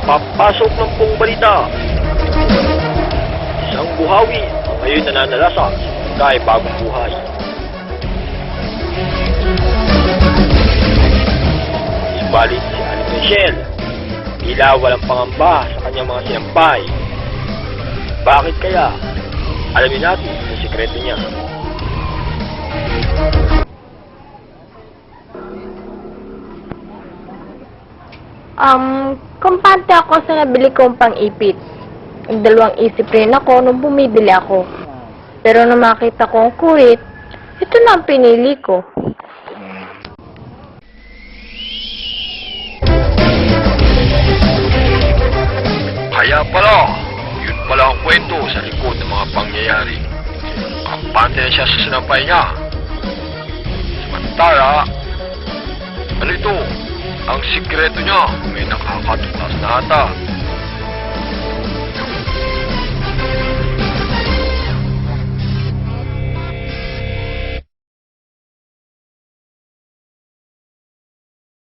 Papasok ng pong balita. Isang buhawi ang ngayon nananalasa sa barangay Bagong Buhay. Subalit si Aling Michelle, tila walang pangamba sa kanyang mga sinampay. Bakit kaya? Alamin natin ang sikreto niya. Kumpante ako sa nabili kong pang-ipit. Dalawang isip rin ako nung bumibili ako. Pero nung makita ko ang kuwit, ito na ang pinili ko. Kaya pala, yun pala ang kwento sa likod ng mga pangyayari. Kampante na siya sa sinampay niya. Samantala, ano ito? Ang sikreto niya may nakakatukas na ata.